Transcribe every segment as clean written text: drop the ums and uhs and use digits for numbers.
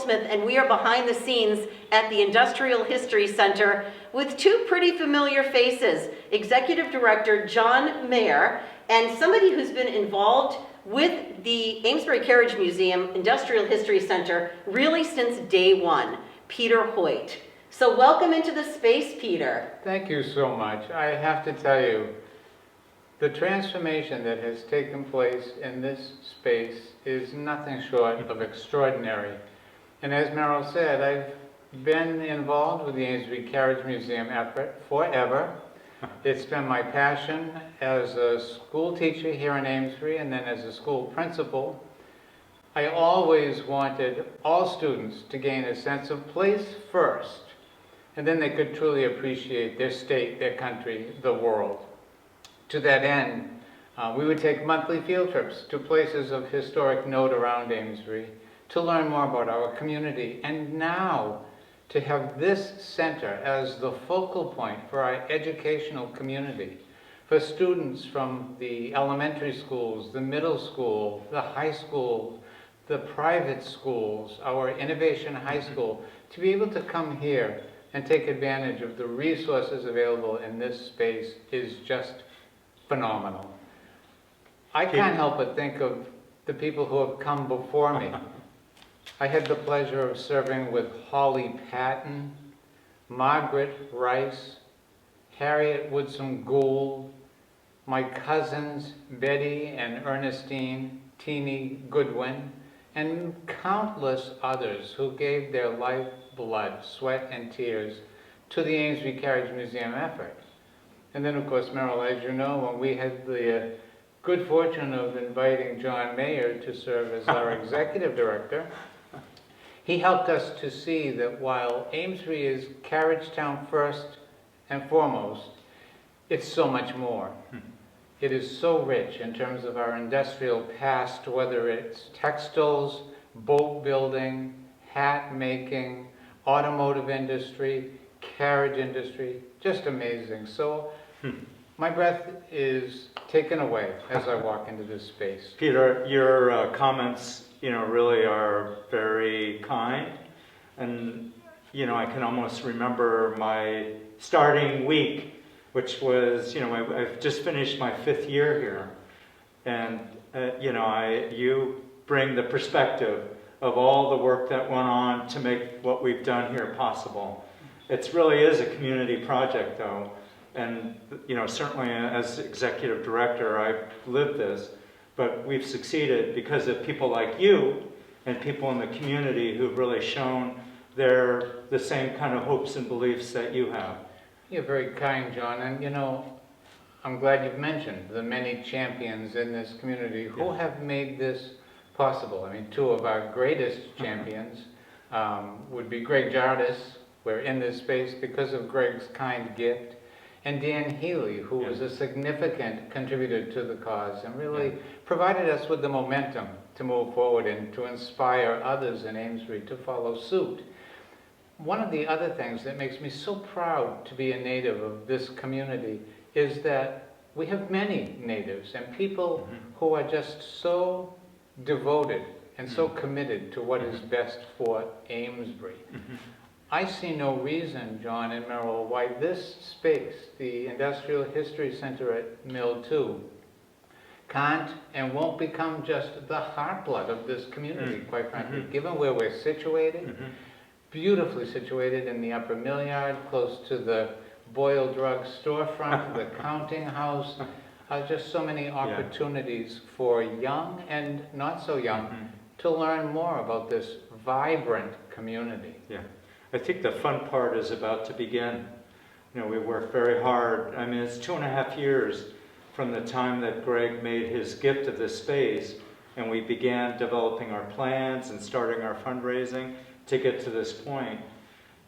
Goldsmith, and we are behind the scenes at the Industrial History Center with two pretty familiar faces, Executive Director John Mayer and somebody who's been involved with the Amesbury Carriage Museum Industrial History Center really since day one, Peter Hoyt. So welcome into the space, Peter. Thank you so much. I have to tell you, the transformation that has taken place in this space is nothing short of extraordinary. And as Meryl said, I've been involved with the Amesbury Carriage Museum effort forever. It's been my passion as a school teacher here in Amesbury and then as a school principal. I always wanted all students to gain a sense of place first, and then they could truly appreciate their state, their country, the world. To that end, we would take monthly field trips to places of historic note around Amesbury to learn more about our community, and now to have this center as the focal point for our educational community, for students from the elementary schools, the middle school, the high school, the private schools, our Innovation High School, to be able to come here and take advantage of the resources available in this space is just phenomenal. I can't help but think of the people who have come before me. I had the pleasure of serving with Holly Patton, Margaret Rice, Harriet Woodson Gould, my cousins Betty and Ernestine, Teeny Goodwin, and countless others who gave their lifeblood, sweat, and tears to the Amesbury Carriage Museum effort. And then, of course, Meryl, as you know, when we had the good fortune of inviting John Mayer to serve as our executive director, he helped us to see that while Amesbury is Carriage Town first and foremost, it's so much more. It is so rich in terms of our industrial past, whether it's textiles, boat building, hat making, automotive industry, carriage industry, just amazing. So my breath is taken away as I walk into this space. Peter, your comments, really are very kind. And, I can almost remember my starting week, which was, I've just finished my 5th year here. And, you bring the perspective of all the work that went on to make what we've done here possible. It really is a community project, though. And, certainly as executive director, I've lived this, but we've succeeded because of people like you and people in the community who've really shown the same kind of hopes and beliefs that you have. You're very kind, John, and I'm glad you've mentioned the many champions in this community who have made this possible. I mean, two of our greatest champions would be Greg Jardis. We're in this space because of Greg's kind gift, and Dan Healy, who was a significant contributor to the cause and really provided us with the momentum to move forward and to inspire others in Amesbury to follow suit. One of the other things that makes me so proud to be a native of this community is that we have many natives and people who are just so devoted and so committed to what is best for Amesbury. I see no reason, John and Meryl, why this space, the Industrial History Center at Mill 2, can't and won't become just the heartblood of this community, quite frankly, given where we're situated, beautifully situated in the upper mill yard, close to the Boyle Drug storefront, the counting house, just so many opportunities for young and not so young to learn more about this vibrant community. Yeah. I think the fun part is about to begin. We worked very hard. I mean, it's 2.5 years from the time that Greg made his gift of this space, and we began developing our plans and starting our fundraising to get to this point.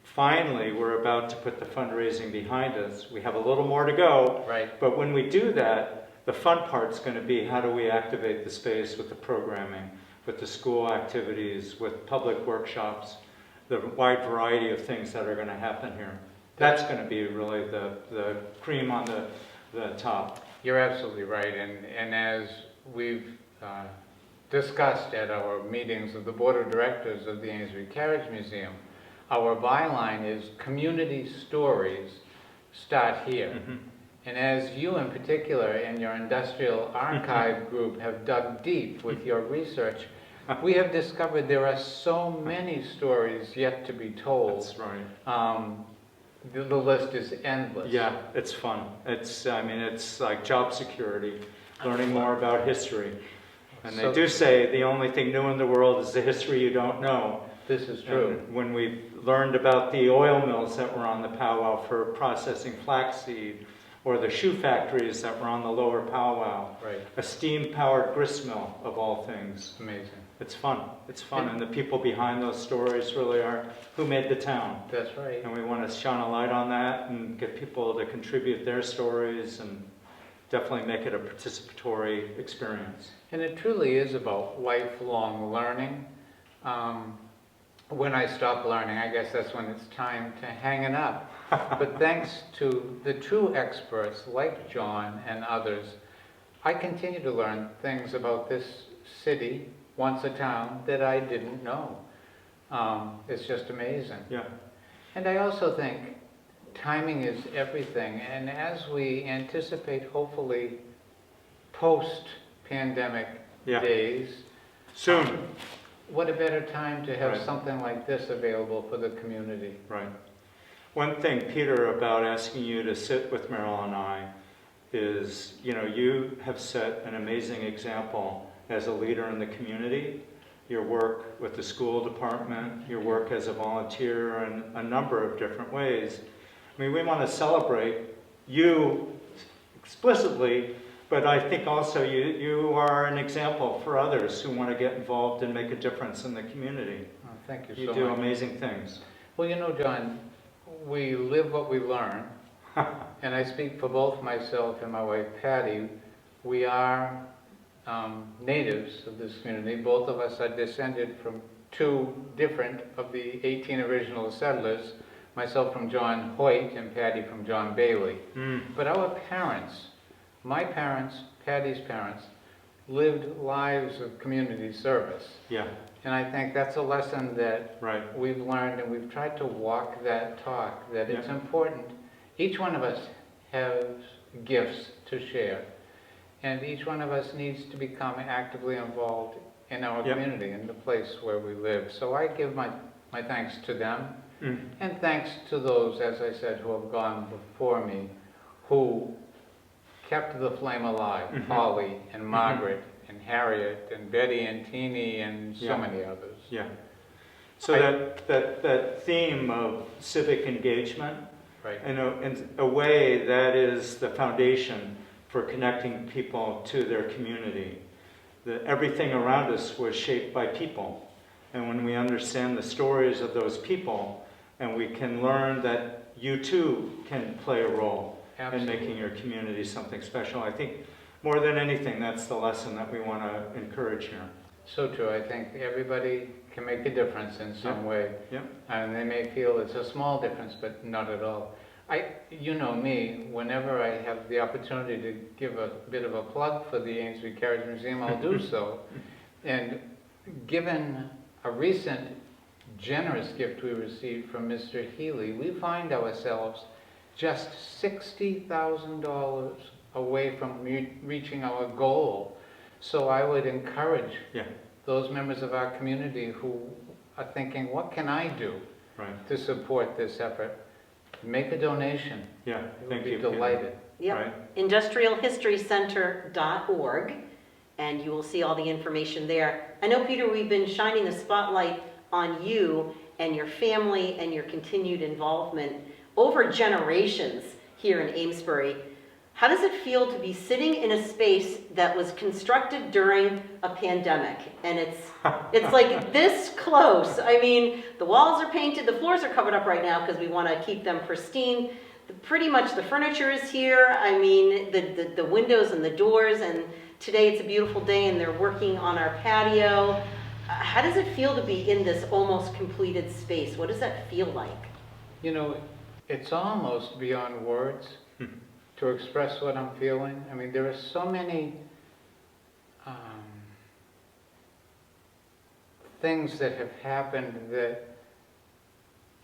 Finally, we're about to put the fundraising behind us. We have a little more to go, but when we do that, the fun part's going to be how do we activate the space with the programming, with the school activities, with public workshops, the wide variety of things that are going to happen here. That's going to be really the cream on the top. You're absolutely right, and as we've discussed at our meetings of the Board of Directors of the Amesbury Carriage Museum, our byline is community stories start here. Mhm. And as you in particular in your industrial archive group have dug deep with your research, we have discovered there are so many stories yet to be told. That's right. The list is endless. Yeah, it's fun. I mean, it's like job security, learning more about history. And they do say the only thing new in the world is the history you don't know. This is true. And when we learned about the oil mills that were on the powwow for processing flaxseed, or the shoe factories that were on the lower powwow, Right. a steam-powered grist mill of all things. Amazing. It's fun. It's fun, and the people behind those stories really are who made the town. That's right. And we want to shine a light on that and get people to contribute their stories and definitely make it a participatory experience. And it truly is about lifelong learning. When I stop learning, I guess that's when it's time to hang it up. But thanks to the true experts like John and others, I continue to learn things about this city, once a town, that I didn't know. It's just amazing. Yeah. And I also think timing is everything. And as we anticipate, hopefully, post-pandemic days, Soon. what a better time to have Right. something like this available for the community. Right. One thing, Peter, about asking you to sit with Meryl and I is, you have set an amazing example as a leader in the community. Your work with the school department, your work as a volunteer in a number of different ways. I mean, we want to celebrate you explicitly, but I think also you are an example for others who want to get involved and make a difference in the community. Oh, thank you You so do much. amazing things. Well, John, we live what we learn. And I speak for both myself and my wife, Patty. We are natives of this community. Both of us are descended from two different of the 18 original settlers, myself from John Hoyt and Patty from John Bailey. But our parents, my parents, Patty's parents, lived lives of community service. Yeah, And I think that's a lesson that right. we've learned, and we've tried to walk that talk, that it's Yeah. important. Each one of us has gifts to share, and each one of us needs to become actively involved in our Yeah. community, in the place where we live. So I give my thanks to them, and thanks to those, as I said, who have gone before me, who kept the flame alive. Holly and Margaret and Harriet and Betty and Teeny and so Yeah. many others. Yeah. So that theme of civic engagement, Right. in a way, that is the foundation for connecting people to their community. Everything around us was shaped by people. And when we understand the stories of those people, and we can learn that you too can play a role Absolutely. in making your community something special, I think more than anything, that's the lesson that we want to encourage here. So true. I think everybody can make a difference in some way. Yeah. And they may feel it's a small difference, but not at all. You know me, whenever I have the opportunity to give a bit of a plug for the Amesbury Carriage Museum, I'll do so. And given a recent generous gift we received from Mr. Healy, we find ourselves just $60,000 away from reaching our goal. So I would encourage Yeah. those members of our community who are thinking, what can I do Right. to support this effort? Make a donation. Yeah. We'll Thank be you. Peter. Yep. delighted. Right. Industrialhistorycenter.org, and you will see all the information there. I know, Peter, we've been shining a spotlight on you and your family and your continued involvement over generations here in Amesbury. How does it feel to be sitting in a space that was constructed during a pandemic? And it's like this close. I mean, the walls are painted, the floors are covered up right now because we want to keep them pristine. Pretty much the furniture is here. I mean, the windows and the doors, and today it's a beautiful day and they're working on our patio. How does it feel to be in this almost completed space? What does that feel like? It's almost beyond words to express what I'm feeling. I mean, there are so many things that have happened that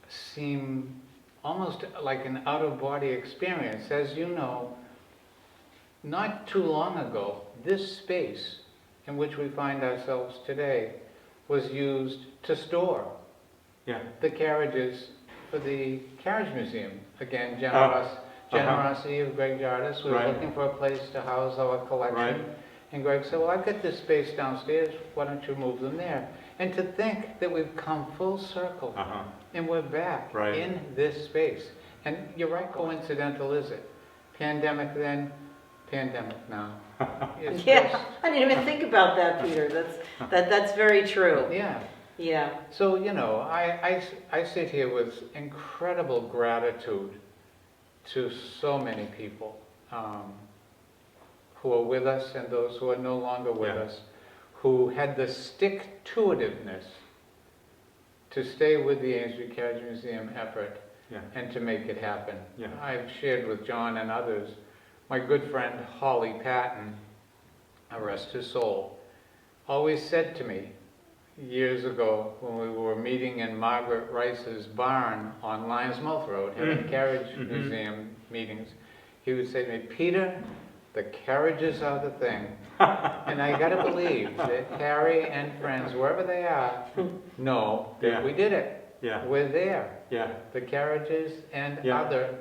seem almost like an out-of-body experience. As you know, not too long ago, this space in which we find ourselves today was used to store Yeah. the carriages for the Carriage Museum. Again, generosity of Greg Jardis. We were Right. looking for a place to house our collection. Right. And Greg said, well, I've got this space downstairs, why don't you move them there? And to think that we've come full circle Uh-huh. and we're back Right. in this space. And you're right, coincidental is it? Pandemic then, pandemic now. It's Yeah, just- I didn't even think about that, Peter. That's very true. yeah. Yeah. So, you know, I sit here with incredible gratitude to so many people who are with us and those who are no longer with Yeah. us, who had the stick-to-itiveness to stay with the Amesbury Carriage Museum effort Yeah. and to make it happen. Yeah. I've shared with John and others, my good friend Holly Patton, rest his soul, always said to me years ago when we were meeting in Margaret Rice's barn on Lions Mouth Road, having Carriage Museum meetings, he would say to me, Peter, the carriages are the thing. And I gotta believe that Harry and friends, wherever they are, know that Yeah. we did it. Yeah. We're there. Yeah. The carriages and Yeah. other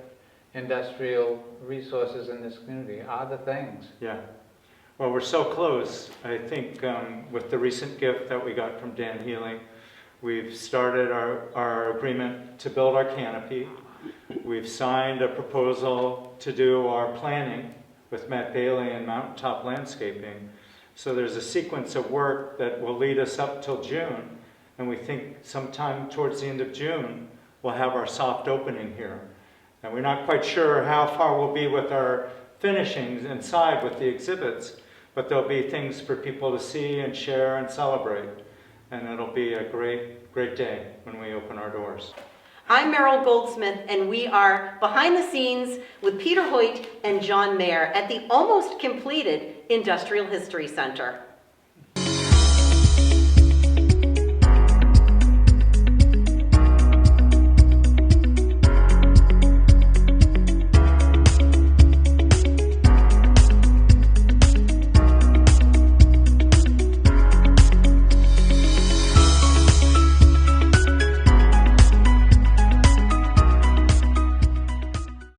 industrial resources in this community are the things. Yeah. Well, we're so close. I think with the recent gift that we got from Dan Healy, we've started our agreement to build our canopy. We've signed a proposal to do our planning with Matt Bailey and Mountaintop Landscaping. So there's a sequence of work that will lead us up till June. And we think sometime towards the end of June, we'll have our soft opening here. And we're not quite sure how far we'll be with our finishings inside with the exhibits, but there'll be things for people to see and share and celebrate. And it'll be a great, great day when we open our doors. I'm Meryl Goldsmith, and we are behind the scenes with Peter Hoyt and John Mayer at the almost completed Industrial History Center.